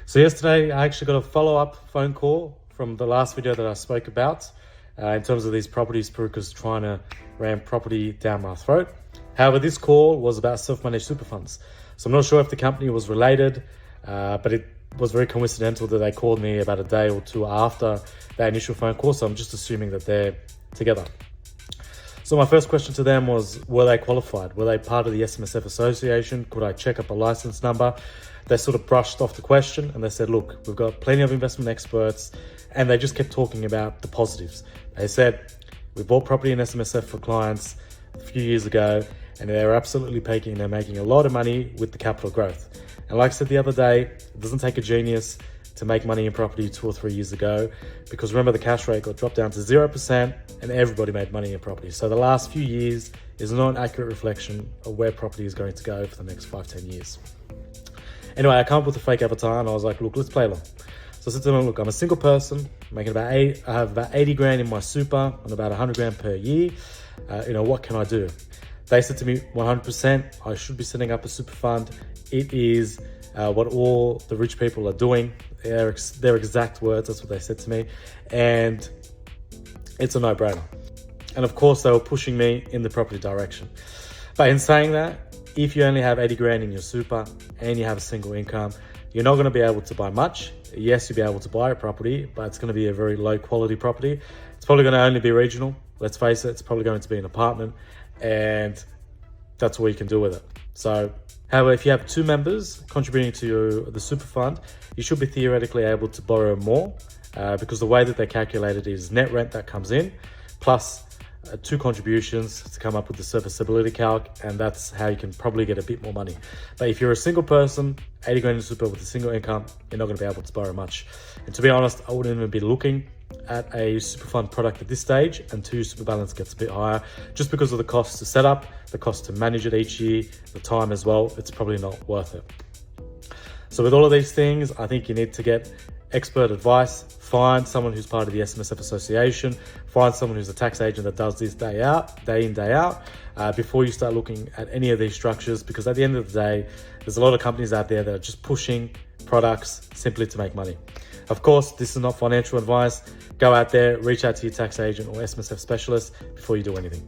So yesterday, I actually got a follow-up phone call from the last video that I spoke about in terms of these property spookers trying to ram property down my throat. However, this call was about self-managed super funds. So I'm not sure if the company was related, but it was very coincidental that they called me about a day or two after that initial phone call. So I'm just assuming that they're together. So my first question to them was, were they qualified? Were they part of the SMSF association? Could I check up a license number? They sort of brushed off the question and they said, look, we've got plenty of investment experts, and they just kept talking about the positives. They said, we bought property in SMSF for clients a few years ago, and they're absolutely they're making a lot of money with the capital growth. And like I said the other day, it doesn't take a genius to make money in property 2 or 3 years ago, because remember, the cash rate got dropped down to 0% and everybody made money in property. So the last few years is not an accurate reflection of where property is going to go for the next 5-10 years. Anyway, I come up with a fake avatar and I was like, look, let's play along. So I said to them, look, I'm a single person, making I have about 80 grand in my super on about 100 grand per year. What can I do? They said to me, 100%, I should be setting up a super fund. It is what all the rich people are doing. Their exact words, that's what they said to me. And it's a no-brainer. And of course, they were pushing me in the property direction. But in saying that, if you only have 80 grand in your super and you have a single income, you're not going to be able to buy much. Yes, you'll be able to buy a property, but it's going to be a very low quality property. It's probably going to only be regional. Let's face it, it's probably going to be an apartment, and that's all you can do with it. So, however, if you have 2 members contributing to the super fund, you should be theoretically able to borrow more because the way that they calculate it is net rent that comes in plus 2 contributions to come up with the serviceability calc, and that's how you can probably get a bit more money. But if you're a single person, 80 grand in super with a single income, you're not going to be able to borrow much. And to be honest, I wouldn't even be looking at a super fund product at this stage until your super balance gets a bit higher, just because of the cost to set up, the cost to manage it each year, the time as well. It's probably not worth it. So with all of these things, I think you need to get expert advice. Find someone who's part of the SMSF association. Find someone who's a tax agent that does this day in, day out, before you start looking at any of these structures, because at the end of the day, there's a lot of companies out there that are just pushing products simply to make money. Of course, this is not financial advice. Go out there, reach out to your tax agent or SMSF specialist before you do anything.